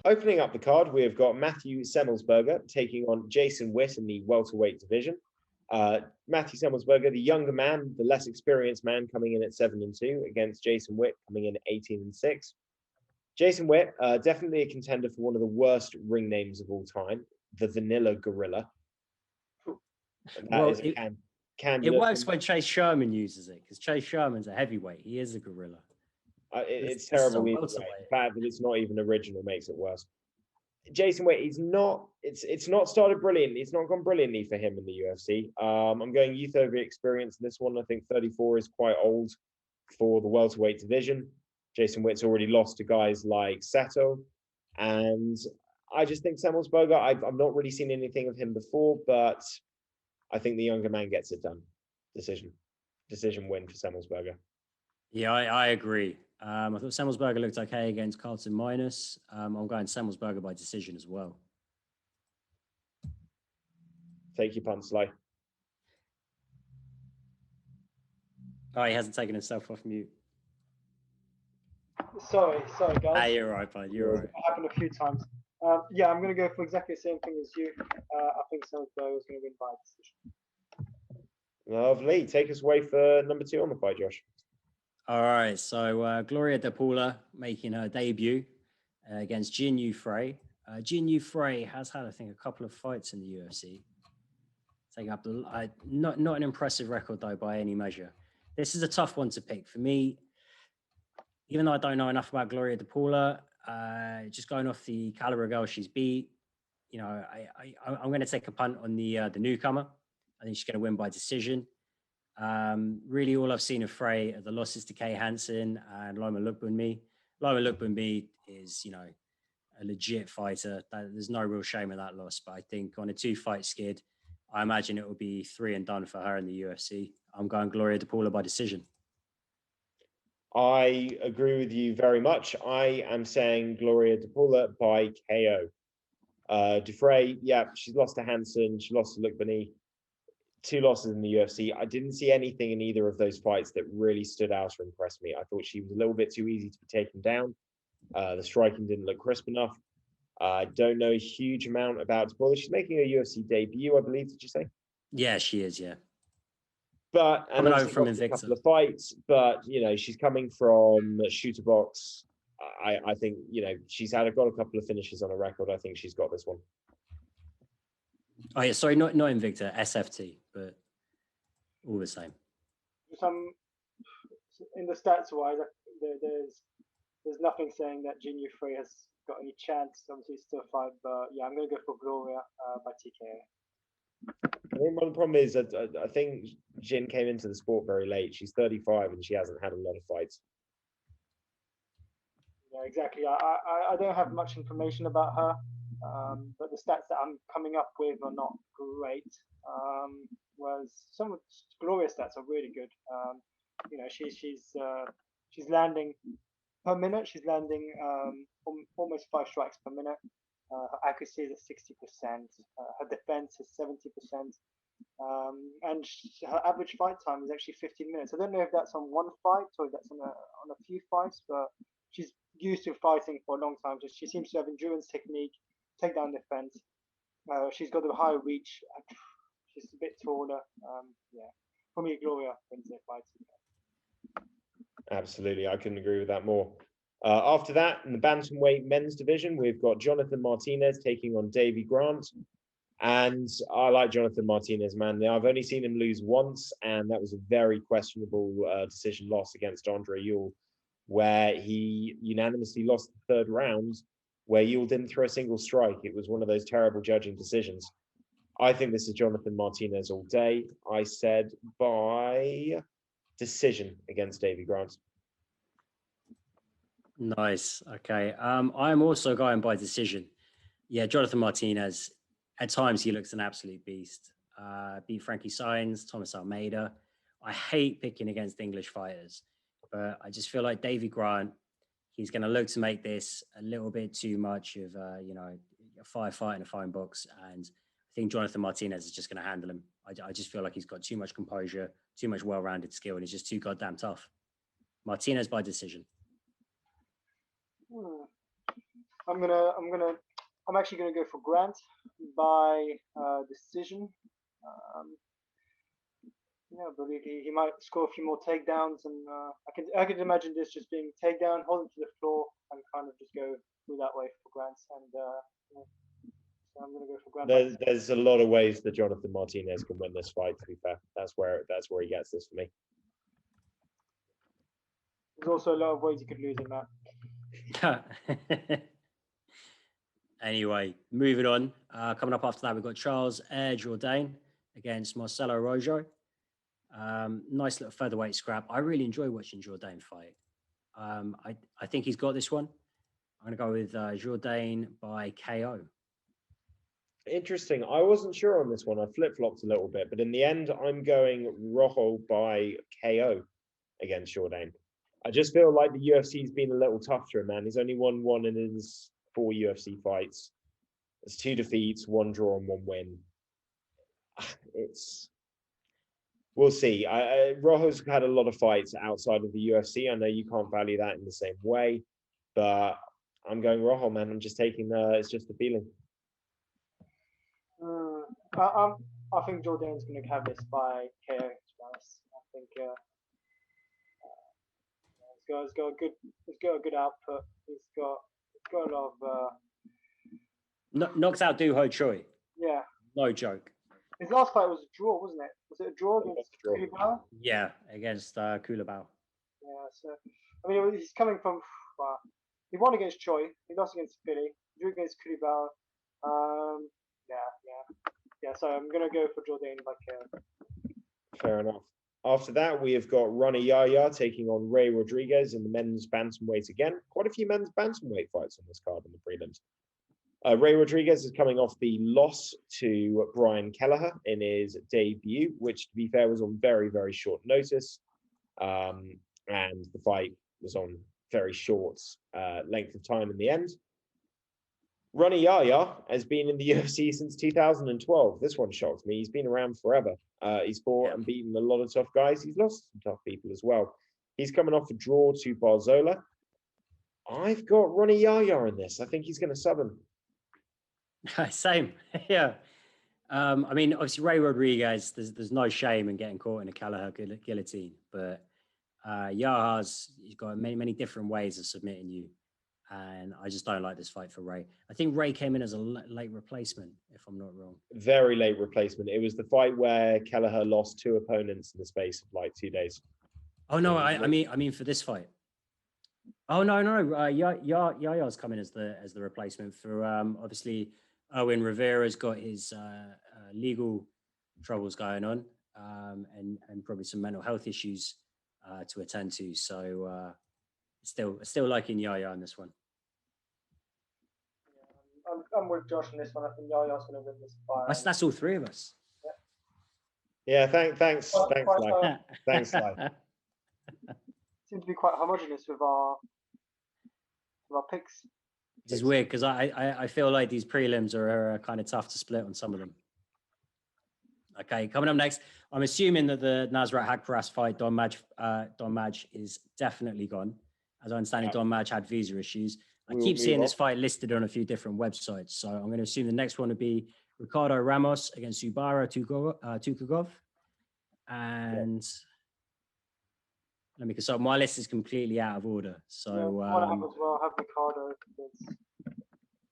Opening up the card, we have got Matthew Semmelsberger taking on Jason Witt in the welterweight division. Matthew Semmelsberger, the younger man, the less experienced man, coming in at 7-2 against Jason Witt coming in at 18-6. Jason Witt, definitely a contender for one of the worst ring names of all time, the Vanilla Gorilla. It works when Chase Sherman uses it, because Chase Sherman's a heavyweight. He is a gorilla. It's terrible. The fact that it's not even original makes it worse. Jason Witt, it's not started brilliantly. It's not gone brilliantly for him in the UFC. I'm going youth over experience in this one. I think 34 is quite old for the welterweight division. Jason Witt's already lost to guys like Sato. And I just think Semmelsberger, I've not really seen anything of him before, but I think the younger man gets it done. Decision win for Semmelsberger. Yeah, I agree. I thought Semmelsberger looked okay against Carlton Minus. I'm going Semmelsberger by decision as well. Take your punt, Sly. Oh, he hasn't taken himself off mute. Sorry, guys. You're right, bud. You're right. It happened a few times. Yeah, I'm going to go for exactly the same thing as you. I think Semmelsberger is going to win by decision. Lovely. Take us away for number 2 on the fight, Josh. All right. So Gloria De Paula making her debut against Jin Yu Frey. Jin Yu Frey has had, I think, a couple of fights in the UFC. Taking up not an impressive record though by any measure. This is a tough one to pick for me. Even though I don't know enough about Gloria De Paula, just going off the caliber of girl she's beat, you know, I'm going to take a punt on the newcomer. I think she's going to win by decision. Really, all I've seen of Frey are the losses to Kay Hansen and Loma Lookboonmee. Loma Lookboonmee is, you know, a legit fighter. There's no real shame in that loss. But I think on a 2-fight skid, I imagine it will be 3 and done for her in the UFC. I'm going Gloria De Paula by decision. I agree with you very much. I am saying Gloria De Paula by KO. Defray, yeah, she's lost to Hansen. She lost to Lookboonmee. 2 losses in the UFC. I didn't see anything in either of those fights that really stood out or impressed me. I thought she was a little bit too easy to be taken down. The striking didn't look crisp enough. I don't know a huge amount about De Paula. She's making a UFC debut, I believe. Did you say? Yeah, she is. Yeah. But and over from Invicta. A couple of fights, but you know she's coming from shooter box. I think you know she's got a couple of finishes on her record. I think she's got this one. Oh yeah, sorry, not Invicta, SFT, but all the same. In the stats wise, there's nothing saying that Jin Yu Frey has got any chance. Obviously, it's still 5, but yeah, I'm going to go for Gloria by TKO. I think one problem is that I think Jin came into the sport very late. She's 35 and she hasn't had a lot of fights. Yeah, exactly. I don't have much information about her, but the stats that I'm coming up with are not great. Whereas some of Gloria's stats are really good. You know, she's landing per minute. She's landing almost 5 strikes per minute. Her accuracy is at 60%. Her defense is 70%. And her average fight time is actually 15 minutes. I don't know if that's on one fight or if that's on a few fights, but she's used to fighting for a long time. So she seems to have endurance technique, takedown defense. She's got a high reach. She's a bit taller. Yeah, for me, Gloria wins it by TKO. Absolutely, I couldn't agree with that more. After that, in the bantamweight men's division, we've got Jonathan Martinez taking on Davey Grant. And I like Jonathan Martinez, man. Now, I've only seen him lose once, and that was a very questionable decision loss against Andre Ewell, where he unanimously lost the 3rd round, where Ewell didn't throw a single strike. It was one of those terrible judging decisions. I think this is Jonathan Martinez all day. I said by decision against Davey Grant. Nice. Okay. I'm also going by decision. Yeah, Jonathan Martinez, at times he looks an absolute beast. Beat Frankie Saenz, Thomas Almeida. I hate picking against English fighters, but I just feel like Davey Grant, he's going to look to make this a little bit too much of, a firefight in a phone box. And I think Jonathan Martinez is just going to handle him. I just feel like he's got too much composure, too much well-rounded skill, and he's just too goddamn tough. Martinez by decision. I'm actually gonna go for Grant by decision. Yeah, but he might score a few more takedowns, and I could imagine this just being takedown, hold him to the floor, and kind of just go through that way for Grant. And yeah, so I'm gonna go for Grant. There's a lot of ways that Jonathan Martinez can win this fight. To be fair, that's where he gets this for me. There's also a lot of ways you could lose in that. Anyway, moving on. Coming up after that, we've got Charles Jourdain against Marcelo Rojo. Nice little featherweight scrap. I really enjoy watching Jourdain fight. I think he's got this one. I'm going to go with Jourdain by KO. Interesting. I wasn't sure on this one. I flip-flopped a little bit, but in the end, I'm going Rojo by KO against Jourdain. I just feel like the UFC's been a little tough to him, man. He's only won one in his 4 UFC fights. There's 2 defeats, 1 draw and 1 win. We'll see. Rojo's had a lot of fights outside of the UFC. I know you can't value that in the same way, but I'm going Rojo, man. I'm just taking it's just the feeling. I think Jourdain's going to have this by KO. To be honest, I think he's got a good output. He's got a lot of. Knocks out Doo Ho Choi. Yeah. No joke. His last fight was a draw, wasn't it? Was it a draw against Culibao? Yeah, against Culibao. Yeah, so I mean, he's coming from. He won against Choi. He lost against Philly. He drew against Culibao. Yeah. So I'm gonna go for Jourdain by KO. Fair enough. After that, we have got Ronnie Yahya taking on Ray Rodriguez in the men's bantamweight again. Quite a few men's bantamweight fights on this card in the prelims. Ray Rodriguez is coming off the loss to Brian Kelleher in his debut, which, to be fair, was on very, very short notice. And the fight was on very short length of time in the end. Ronnie Yahya has been in the UFC since 2012. This one shocked me. He's been around forever. He's fought and beaten a lot of tough guys. He's lost some tough people as well. He's coming off a draw to Barzola. I've got Ronnie Yahya in this. I think he's going to sub him. Same. Yeah. I mean, obviously, Ray Rodriguez, there's no shame in getting caught in a Kelleher guillotine, but Yahya's, he's got many different ways of submitting you. And I just don't like this fight for Ray. I think Ray came in as a late replacement, if I'm not wrong. Very late replacement. It was the fight where Kelleher lost 2 opponents in the space of like 2 days. Oh no, I mean for this fight. Oh no, Yahya's coming as the replacement for obviously Owen Rivera's got his legal troubles going on, and probably some mental health issues to attend to. So still liking Yahya on this one. Yeah, I'm with Josh on this one. I think Yahya's going to win this fight. That's all 3 of us. Yeah, thanks, Sly. Thanks, Sly. Seems to be quite homogenous with our picks. This is weird because I feel like these prelims are kind of tough to split on some of them. Okay, coming up next, I'm assuming that the Nasrat Haqparast fight, Don Madge is definitely gone. As I understand it, Don Madge had visa issues. I keep seeing this fight listed on a few different websites, so I'm going to assume the next one would be Ricardo Ramos against Subara Tukagov. And let me consult. My list is completely out of order. So I have as well. I have Ricardo.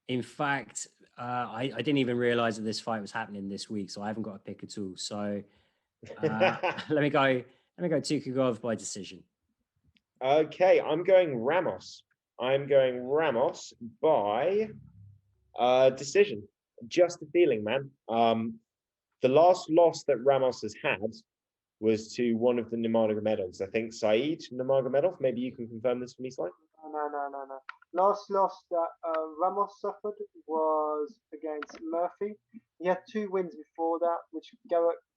In fact, I didn't even realize that this fight was happening this week, so I haven't got a pick at all. So let me go Tukagov by decision. Okay, I'm going Ramos. I'm going Ramos by decision. Just a feeling, man. The last loss that Ramos has had was to one of the Nurmagomedovs. I think Saeed Nurmagomedov. Maybe you can confirm this for me, Sly. No. Last loss that Ramos suffered was against Murphy. He had 2 wins before that, which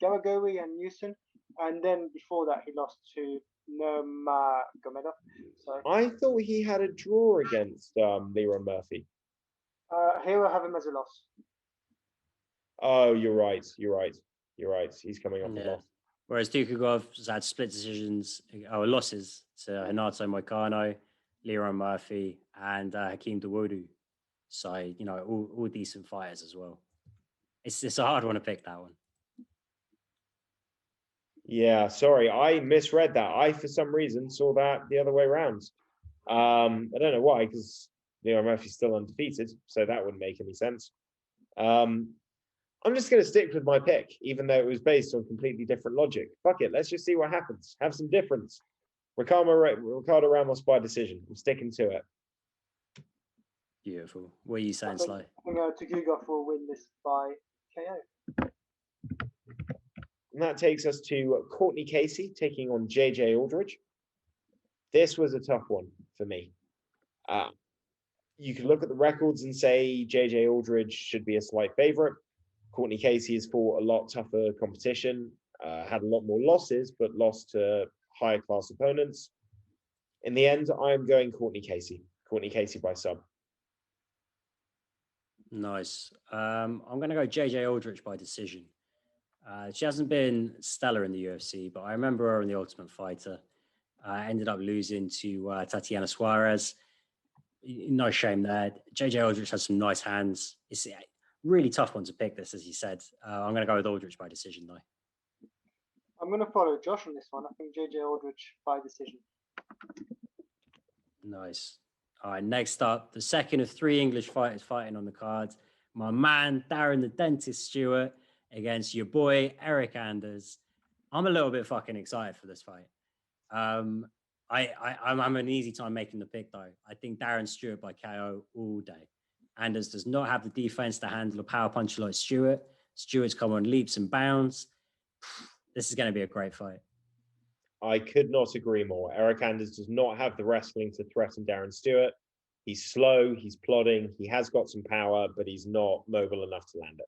Garagowi and Newson, and then before that he lost to Nurmagomedov. So I thought he had a draw against Leroy Murphy. Here I have him as a loss. Oh, you're right. He's coming off the loss. Whereas Tukagov has had split decisions or losses to Renato Moicano, Leroy Murphy, and Hakeem Dawodu. So, you know, all decent fighters as well. It's a hard one to pick, that one. Yeah, sorry, I misread that. I, for some reason, saw that the other way around. I don't know why, because Murphy's still undefeated, so that wouldn't make any sense. I'm just going to stick with my pick, even though it was based on completely different logic. Fuck it, let's just see what happens. Have some difference. Ricardo Ramos by decision. I'm sticking to it. Beautiful. What are you saying, Sly? I think Tuguegoff will win this by KO. And that takes us to Courtney Casey taking on JJ Aldridge. This was a tough one for me. You could look at the records and say JJ Aldridge should be a slight favorite. Courtney Casey has fought a lot tougher competition, had a lot more losses, but lost to higher class opponents. In the end, I'm going Courtney Casey. Courtney Casey by sub. Nice. I'm going to go JJ Aldridge by decision. She hasn't been stellar in the UFC, but I remember her in The Ultimate Fighter. Ended up losing to Tatiana Suarez. No shame there. JJ Aldridge has some nice hands. It's a really tough one to pick this, as you said. I'm going to go with Aldridge by decision, though. I'm going to follow Josh on this one. I think JJ Aldridge by decision. Nice. All right, next up, the second of 3 English fighters fighting on the card. My man, Darren the Dentist Stewart, against your boy, Eric Anders. I'm a little bit fucking excited for this fight. I'm an easy time making the pick, though. I think Darren Stewart by KO all day. Anders does not have the defense to handle a power puncher like Stewart. Stewart's come on leaps and bounds. This is going to be a great fight. I could not agree more. Eric Anders does not have the wrestling to threaten Darren Stewart. He's slow, he's plodding, he has got some power, but he's not mobile enough to land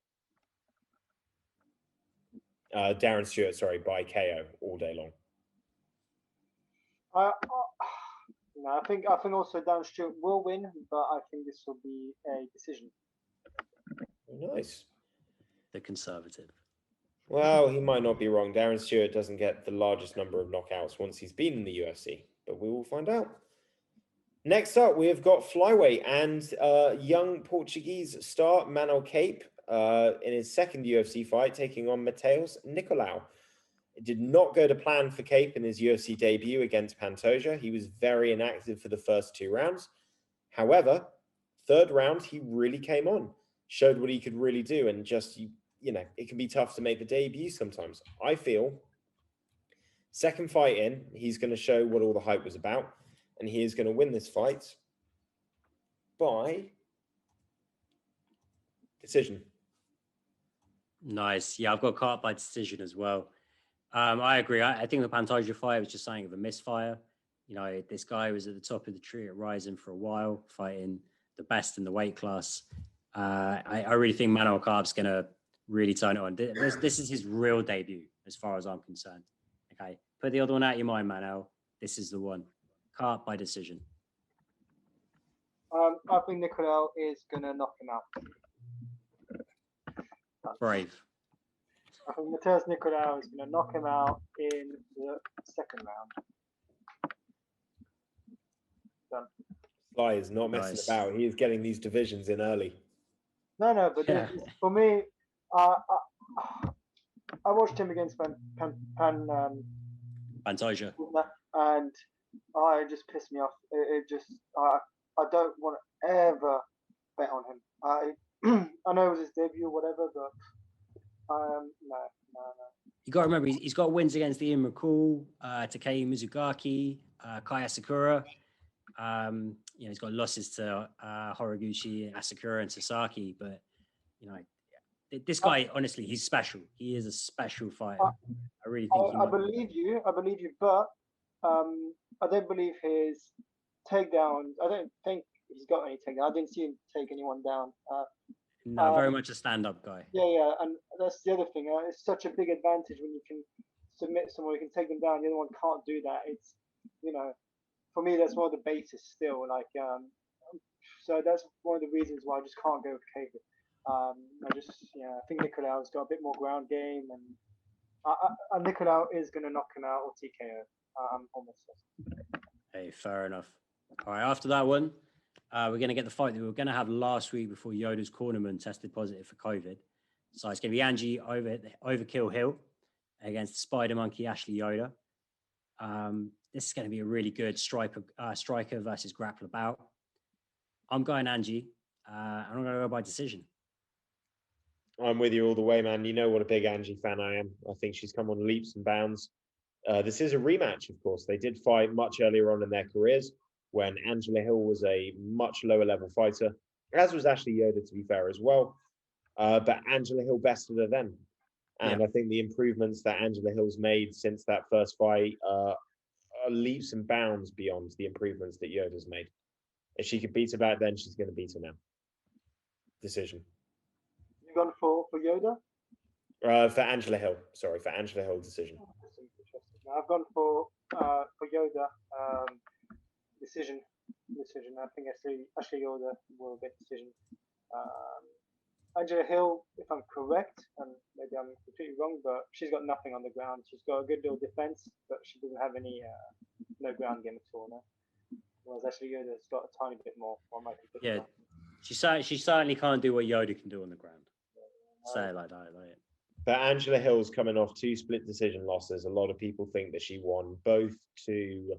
it. Darren Stewart, sorry, by KO all day long. No, I think also Darren Stewart will win, but I think this will be a decision. Nice. The conservative. Well, he might not be wrong. Darren Stewart doesn't get the largest number of knockouts once he's been in the UFC, but we will find out. Next up, we have got flyweight and young Portuguese star Manuel Cape in his second UFC fight, taking on Mateus Nicolau. It did not go to plan for Cape in his UFC debut against Pantoja. He was very inactive for the first 2 rounds. However, third round, he really came on, showed what he could really do, and just, it can be tough to make the debut sometimes. I feel second fight in, he's going to show what all the hype was about, and he is going to win this fight by decision. Nice. Yeah, I've got caught by decision as well. I agree. I think the Pantoja fight was just something of a misfire. This guy was at the top of the tree at Ryzen for a while, fighting the best in the weight class. I really think Manuel Cape's going to really turn it on. This is his real debut, as far as I'm concerned. Okay, put the other one out of your mind, Manuel. This is the one. Cape by decision. I think Nicolau is going to knock him out. Brave. I think Mateus Nicolau is going to knock him out in the second round. Done. Sly is not messing about. He is getting these divisions in early. No, but for me, I watched him against Pantoja, and it just pissed me off. I don't want to ever bet on him. I know it was his debut or whatever, but no. You got to remember, he's got wins against Ian McCall, Takei Mizugaki, Kai Asakura. He's got losses to Horiguchi, Asakura, and Sasaki. But this guy, honestly, he's special. He is a special fighter. I really think. I believe you, but I don't believe his takedowns. I don't think he's got any takedowns. I didn't see him take anyone down. No, very much a stand-up guy. Yeah, and that's the other thing. It's such a big advantage when you can submit someone, you can take them down. The other one can't do that. It's, for me, that's one of the basis still. So that's one of the reasons why I just can't go with Cape. I think Nicolau's got a bit more ground game, and Nicolau is going to knock him out or TKO. I'm almost certain. Hey, fair enough. All right, after that one, we're going to get the fight that we were going to have last week before Yoda's cornerman tested positive for COVID. So it's going to be Angie Overkill Hill against Spider Monkey Ashley Yoda. This is going to be a really good striker versus grappler bout. I'm going Angie, and I'm going to go by decision. I'm with you all the way, man. You know what a big Angie fan I am. I think she's come on leaps and bounds. This is a rematch, of course. They did fight much earlier on in their careers when Angela Hill was a much lower level fighter, as was Ashley Yoda, to be fair, as well. But Angela Hill bested her then. And I think the improvements that Angela Hill's made since that first fight are leaps and bounds beyond the improvements that Yoda's made. If she could beat her back then, she's going to beat her now. Decision. You gone for Yoda? For Angela Hill. Sorry, for Angela Hill, decision. I've gone for Yoda. Decision. I think Ashley Yoda will get decision. Angela Hill, if I'm correct, and maybe I'm completely wrong, but she's got nothing on the ground. She's got a good little defense, but she doesn't have any no ground game at all. No? Whereas Ashley Yoda's got a tiny bit more. Yeah, she certainly can't do what Yoda can do on the ground. Say it like that. Like. But Angela Hill's coming off 2 split decision losses. A lot of people think that she won both to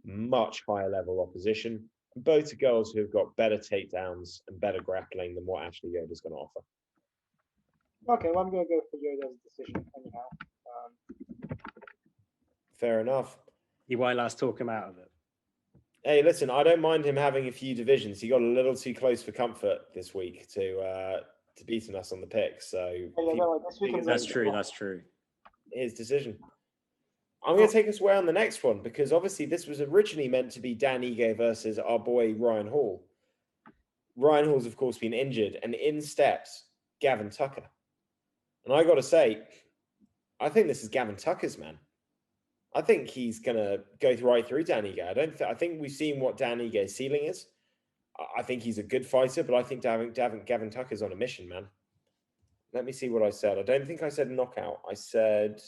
much higher level opposition, both to girls who have got better takedowns and better grappling than what Ashley Yoda's going to offer. Okay, well, I'm going to go for Yoda's decision anyhow. Fair enough. He won't let us talk him out of it. Hey, listen, I don't mind him having a few divisions. He got a little too close for comfort this week to beating us on the picks. So that's true. His decision. I'm going to take us away on the next one because obviously this was originally meant to be Dan Ige versus our boy Ryan Hall. Ryan Hall's, of course, been injured, and in steps Gavin Tucker. And I got to say, I think this is Gavin Tucker's man. I think he's going to go right through Dan Ige. I think we've seen what Dan Ige's ceiling is. I think he's a good fighter, but I think Gavin Tucker's on a mission, man. Let me see what I said. I don't think I said knockout. I said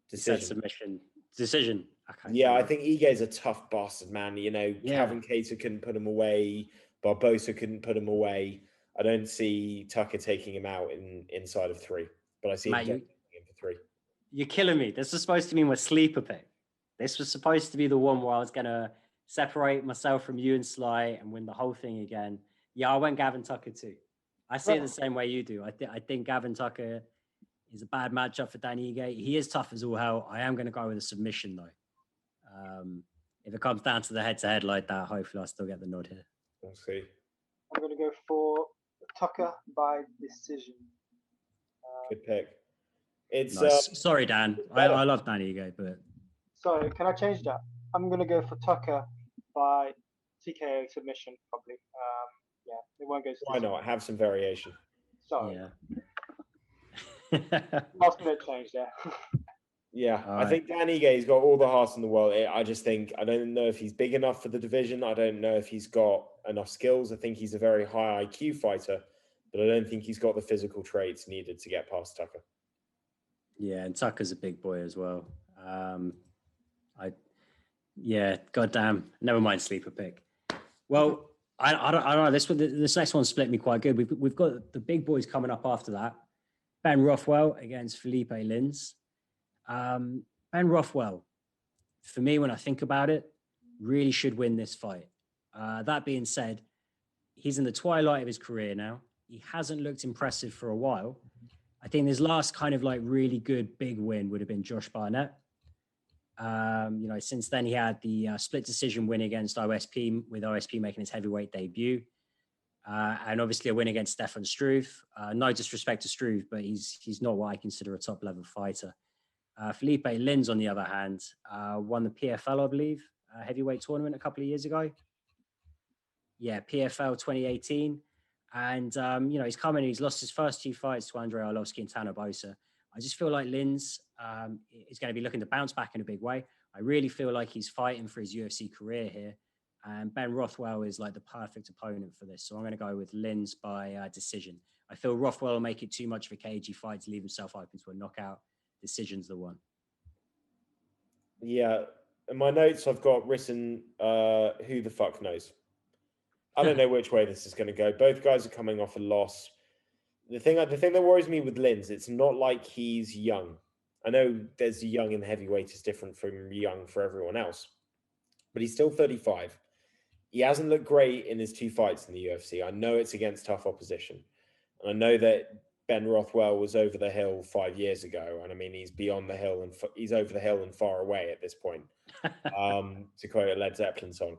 decision. Submission. Decision. Okay. Yeah, I think Ige's a tough bastard, man. You know, Calvin Kattar couldn't put him away. Barbosa couldn't put him away. I don't see Tucker taking him out inside of 3. But I see him taking him for 3. You're killing me. This was supposed to be my sleeper pick. This was supposed to be the one where I was going to separate myself from you and Sly and win the whole thing again. Yeah, I went Gavin Tucker too. I see it the same way you do. I think Gavin Tucker is a bad matchup for Dan Ige. He is tough as all hell. I am going to go with a submission though. If it comes down to the head-to-head like that, hopefully I'll still get the nod here. We'll see. I'm going to go for Tucker by decision. Good pick. It's nice. Sorry, Dan. I love Dan Ige, but sorry, can I change that? I'm going to go for Tucker by TKO submission, probably. Yeah, it won't go. Why not? Have some variation. Sorry. Yeah. Last minute change there. Yeah, I think Dan Ige's got all the heart in the world. I just think, I don't know if he's big enough for the division. I don't know if he's got enough skills. I think he's a very high IQ fighter, but I don't think he's got the physical traits needed to get past Tucker. Yeah, and Tucker's a big boy as well. Goddamn. Never mind sleeper pick. Well, I don't know. This next one split me quite good. We've got the big boys coming up after that. Ben Rothwell against Felipe Linz. Ben Rothwell, for me, when I think about it, really should win this fight. That being said, he's in the twilight of his career now. He hasn't looked impressive for a while. I think his last kind of like really good big win would have been Josh Barnett. Since then he had the split decision win against OSP, with OSP making his heavyweight debut. And obviously a win against Stefan Struve. No disrespect to Struve, but he's not what I consider a top level fighter. Felipe Linz, on the other hand, won the PFL, I believe, heavyweight tournament a couple of years ago. Yeah, PFL 2018. And, he's come in, he's lost his first 2 fights to Andrei Arlovski and Tanner Boser. I just feel like Linz is going to be looking to bounce back in a big way. I really feel like he's fighting for his UFC career here. And Ben Rothwell is like the perfect opponent for this. So I'm going to go with Linz by decision. I feel Rothwell will make it too much of a cagey fight to leave himself open to a knockout. Decision's the one. Yeah. In my notes, I've got written, who the fuck knows? I don't know which way this is going to go. Both guys are coming off a loss. The thing that worries me with Linz, it's not like he's young. I know there's young in heavyweight is different from young for everyone else, but he's still 35. He hasn't looked great in his 2 fights in the UFC. I know it's against tough opposition. And I know that Ben Rothwell was over the hill 5 years ago. And I mean, he's beyond the hill and he's over the hill and far away at this point, to quote a Led Zeppelin song.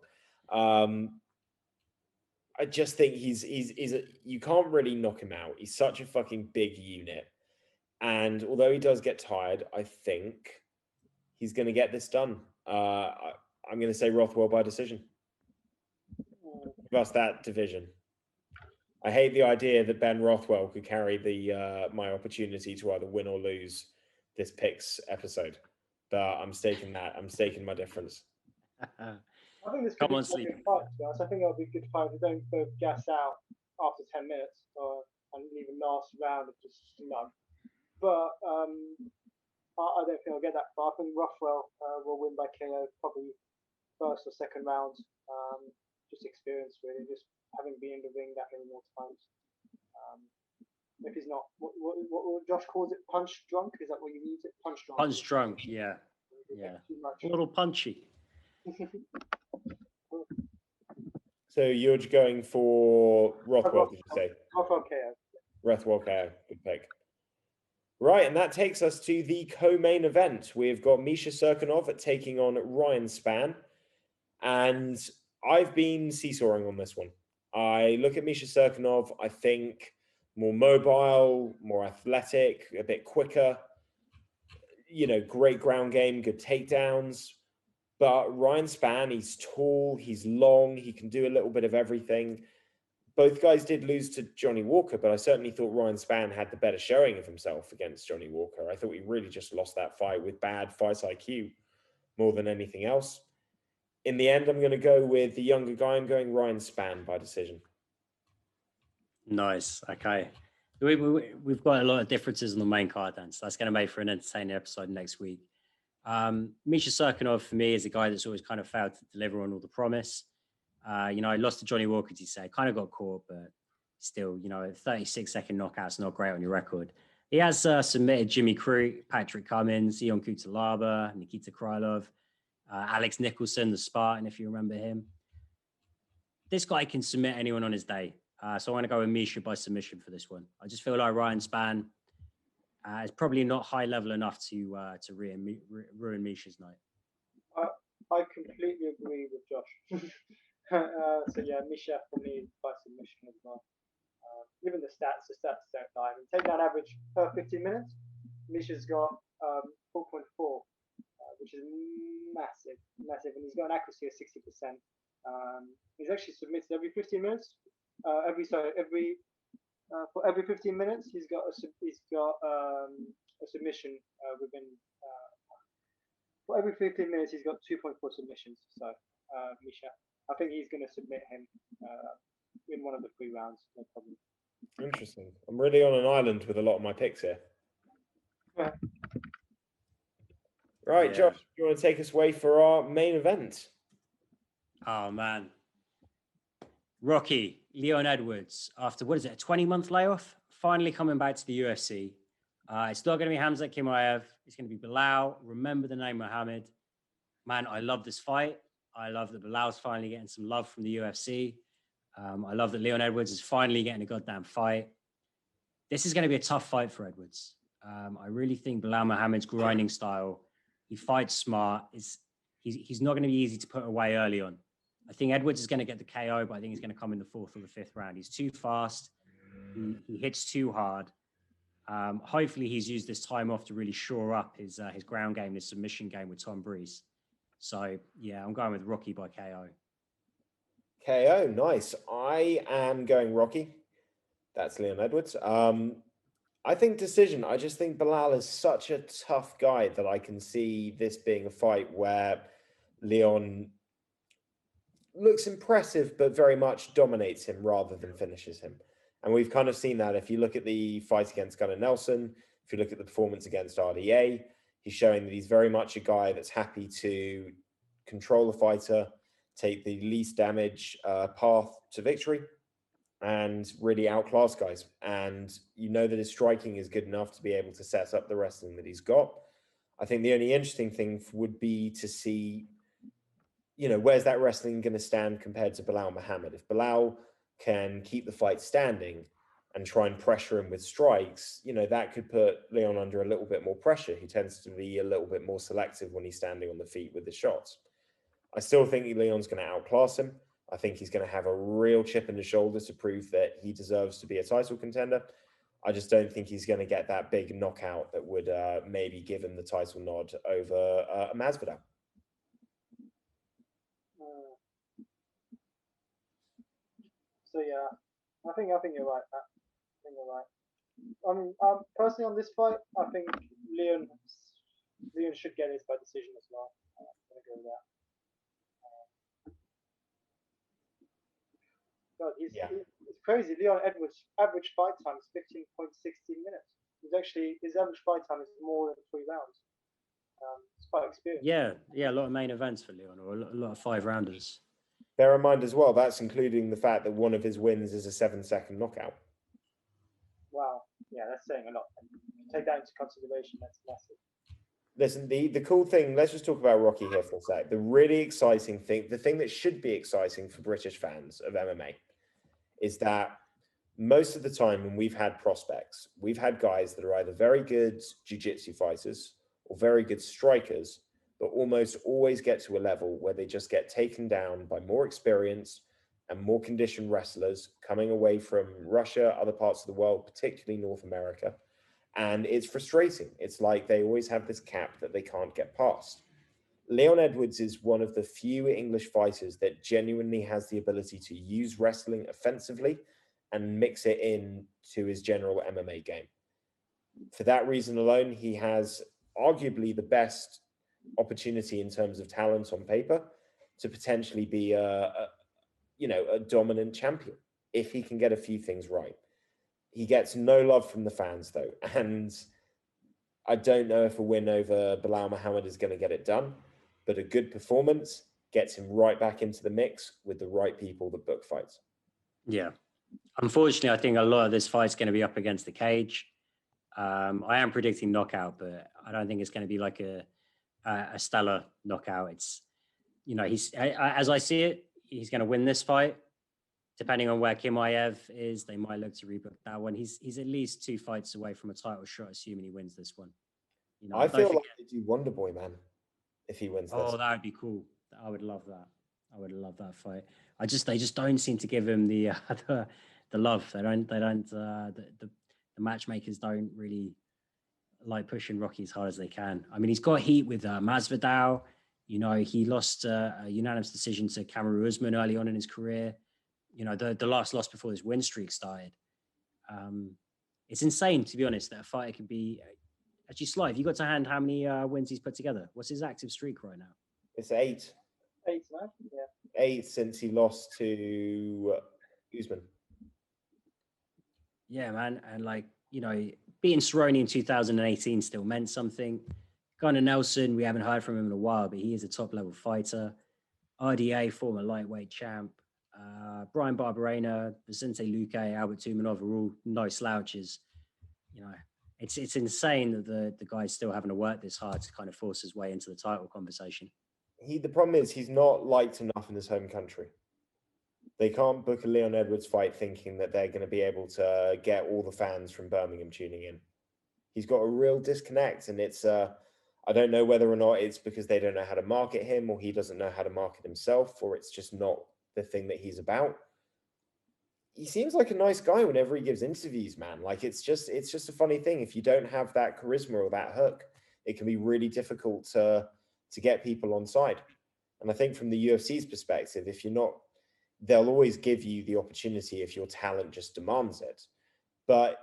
I just think you can't really knock him out. He's such a fucking big unit. And although he does get tired, I think he's going to get this done. I'm going to say Rothwell by decision. Give us that division. I hate the idea that Ben Rothwell could carry my opportunity to either win or lose this picks episode. But I'm staking that. I'm staking my difference. I think this could be a good fight, to be honest. I think it'll be a good fight if they don't both gas out after 10 minutes and even last round of just slug. But I don't think I'll get that far. I think Rothwell will win by KO, probably first or second round. Just experience, really, just having been in the ring that many more times. If he's not, what Josh calls it, punch drunk? Is that what you use it? Punch drunk. Punch drunk, yeah. A little punchy. So you're going for Rothwell, did you say? Rothwell KO. Rothwell KO, good pick. Right, and that takes us to the co-main event. We've got Misha Serkinov taking on Ryan Spann. And I've been seesawing on this one. I look at Misha Serkinov, I think more mobile, more athletic, a bit quicker, great ground game, good takedowns. But Ryan Spann, he's tall, he's long, he can do a little bit of everything. Both guys did lose to Johnny Walker, but I certainly thought Ryan Spann had the better showing of himself against Johnny Walker. I thought he really just lost that fight with bad fight IQ more than anything else. In the end, I'm going to go with the younger guy. I'm going Ryan Spann by decision. Nice. Okay. We've got a lot of differences on the main card then, so that's going to make for an entertaining episode next week. Misha Serkinov, for me, is a guy that's always kind of failed to deliver on all the promise. He lost to Johnny Walker, as you say. Kind of got caught, but still, a 36-second knockout's not great on your record. He has submitted Jimmy Crute, Patrick Cummins, Ion Kutalaba, Nikita Krylov, Alex Nicholson, the Spartan, if you remember him. This guy can submit anyone on his day. So I want to go with Misha by submission for this one. I just feel like Ryan Spann is probably not high level enough to ruin Misha's night. I completely agree with Josh. So yeah, Misha for me by submission as well. Given the stats don't lie. Takedown average per 15 minutes, Misha's got 4.4, which is massive, and he's got an accuracy of 60%. He's actually submitted every 15 minutes. For every 15 minutes, he's got a submission within. For every 15 minutes, he's got 2.4 submissions. So Misha, I think he's going to submit him in one of the 3 rounds. No problem. Interesting. I'm really on an island with a lot of my picks here. Yeah. Right, Josh, do you want to take us away for our main event? Oh, man. Rocky, Leon Edwards, after, a 20-month layoff? Finally coming back to the UFC. It's not going to be Khamzat Chimaev. It's going to be Belal. Remember the name Muhammad. Man, I love this fight. I love that Bilal's finally getting some love from the UFC. I love that Leon Edwards is finally getting a goddamn fight. This is going to be a tough fight for Edwards. I really think Belal Muhammad's grinding style, he fights smart. He's not going to be easy to put away early on. I think Edwards is going to get the KO, but I think he's going to come in the 4th or the 5th round. He's too fast. He hits too hard. Hopefully he's used this time off to really shore up his ground game, his submission game with Tom Breeze. So, yeah, I'm going with Rocky by KO. KO, nice. I am going Rocky. That's Leon Edwards. I think decision. I just think Belal is such a tough guy that I can see this being a fight where Leon looks impressive, but very much dominates him rather than finishes him. And we've kind of seen that if you look at the fight against Gunnar Nelson, if you look at the performance against RDA, he's showing that he's very much a guy that's happy to control a fighter, take the least damage path to victory and really outclass guys. And you know that his striking is good enough to be able to set up the wrestling that he's got. I think the only interesting thing would be to see, you know, where's that wrestling going to stand compared to Belal Muhammad? If Belal can keep the fight standing and try and pressure him with strikes, you know, that could put Leon under a little bit more pressure. He tends to be a little bit more selective when he's standing on the feet with the shots. I still think Leon's going to outclass him. I think he's going to have a real chip in his shoulder to prove that he deserves to be a title contender. I just don't think he's going to get that big knockout that would maybe give him the title nod over Masvidal. So yeah, I think you're right, Matt. I think you're right. I mean, personally on this fight, I think Leon should get this by decision as well. I'm gonna go with that. God, it's crazy. Leon Edwards' average fight time is 15.16 minutes. His average fight time is more than 3 rounds. It's quite experienced. Yeah, a lot of main events for Leon, or a lot of 5-rounders. Bear in mind as well, that's including the fact that one of his wins is a 7-second knockout. Wow. Yeah, that's saying a lot. Take that into consideration. That's massive. Listen, the cool thing, let's just talk about Rocky here for a sec. The really exciting thing, the thing that should be exciting for British fans of MMA is that most of the time when we've had prospects, we've had guys that are either very good jiu-jitsu fighters or very good strikers, but almost always get to a level where they just get taken down by more experienced and more conditioned wrestlers coming away from Russia, other parts of the world, particularly North America. And it's frustrating. It's like they always have this cap that they can't get past. Leon Edwards is one of the few English fighters that genuinely has the ability to use wrestling offensively and mix it in to his general MMA game. For that reason alone, he has arguably the best opportunity in terms of talent on paper to potentially be a dominant champion if he can get a few things right. He gets no love from the fans though, and I don't know if a win over Belal Muhammad is going to get it done, but a good performance gets him right back into the mix with the right people that book fights. Yeah. Unfortunately, I think a lot of this fight's going to be up against the cage. I am predicting knockout, but I don't think it's going to be like a stellar knockout. It's, you know, as I see it, he's going to win this fight. Depending on where Chimaev is, they might look to rebook that one. He's at least 2 fights away from a title shot, assuming he wins this one. You know, I feel like they do Wonder Boy, man, if he wins this. Oh, that would be cool. I would love that. I would love that fight. They just don't seem to give him the love. The matchmakers don't really like pushing Rocky as hard as they can. I mean, he's got heat with Masvidal. You know, he lost a unanimous decision to Kamaru Usman early on in his career. You know, the last loss before this win streak started. It's insane, to be honest, that a fighter can be... Actually, Sly, have you got to hand how many wins he's put together? What's his active streak right now? It's 8. 8, man. Yeah. 8 since he lost to Usman. Yeah, man. And like, you know, beating Cerrone in 2018 still meant something. Gunnar Nelson, we haven't heard from him in a while, but he is a top-level fighter. RDA, former lightweight champ. Brian Barberena, Vicente Luque, Albert Tumanov are all no slouches. You know, it's insane that the guy's still having to work this hard to kind of force his way into the title conversation. The problem is he's not liked enough in his home country. They can't book a Leon Edwards fight thinking that they're going to be able to get all the fans from Birmingham tuning in. He's got a real disconnect, and it's I don't know whether or not it's because they don't know how to market him, or he doesn't know how to market himself, or it's just not the thing that he's about. He seems like a nice guy whenever he gives interviews, man. Like it's just a funny thing. If you don't have that charisma or that hook, it can be really difficult to get people on side. And I think from the UFC's perspective, if you're not, they'll always give you the opportunity if your talent just demands it. But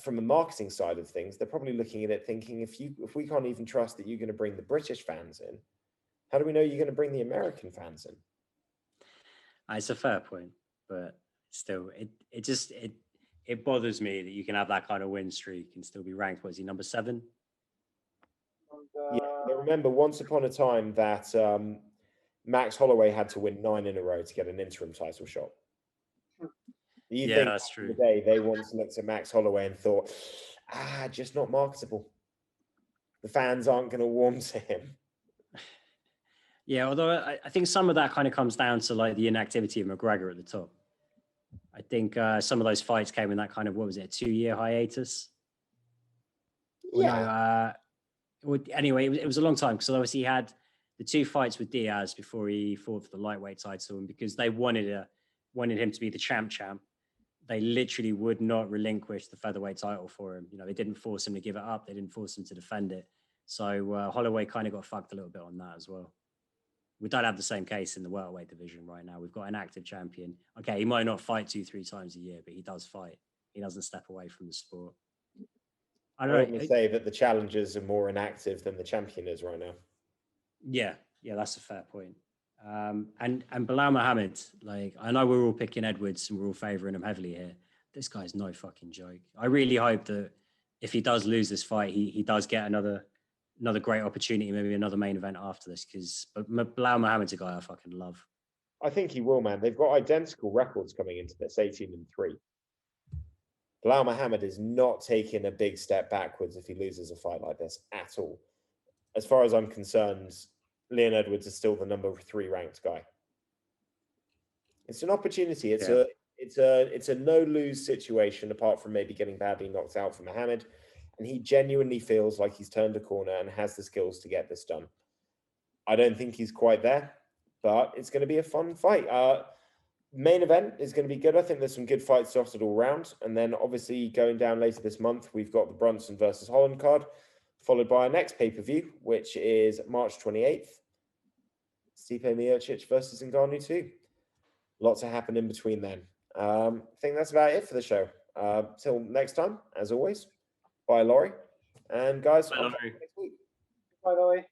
from the marketing side of things, they're probably looking at it thinking, if we can't even trust that you're going to bring the British fans in, how do we know you're going to bring the American fans in? It's a fair point, but still, it bothers me that you can have that kind of win streak and still be ranked. What is he, number 7? Yeah, but remember, once upon a time that Max Holloway had to win 9 in a row to get an interim title shot. You think that's true. Today they once looked at Max Holloway and thought, just not marketable. The fans aren't going to warm to him. Yeah, although I think some of that kind of comes down to like the inactivity of McGregor at the top. I think some of those fights came in that kind of, what was it, a 2-year hiatus? Yeah. Anyway, it was a long time because obviously he had the 2 fights with Diaz before he fought for the lightweight title, and because they wanted him to be the champ, they literally would not relinquish the featherweight title for him. You know, they didn't force him to give it up. They didn't force him to defend it. So Holloway kind of got fucked a little bit on that as well. We don't have the same case in the welterweight division right now. We've got an active champion. Okay, he might not fight 2-3 times a year, but he does fight. He doesn't step away from the sport. I don't know. Say that the challengers are more inactive than the champion is right now. Yeah, that's a fair point. And Belal Muhammad, like, I know we're all picking Edwards and we're all favouring him heavily here. This guy's no fucking joke. I really hope that if he does lose this fight, he does get another great opportunity, maybe another main event after this, because Belal Muhammad's a guy I fucking love. I think he will, man. They've got identical records coming into this, 18-3. Belal Muhammad is not taking a big step backwards if he loses a fight like this at all. As far as I'm concerned, Leon Edwards is still the number 3 ranked guy. It's an opportunity. It's a no-lose situation, apart from maybe getting badly knocked out for Muhammad. And he genuinely feels like he's turned a corner and has the skills to get this done. I don't think he's quite there, but it's going to be a fun fight. Main event is going to be good. I think there's some good fights dotted all round. And then obviously going down later this month, we've got the Brunson versus Holland card, followed by our next pay-per-view, which is March 28th. Stipe Miocic versus Ngannou 2. Lots to happen in between then. I think that's about it for the show. Till next time, as always, bye, Laurie. And guys, Bye, Laurie. next week. Bye, Laurie.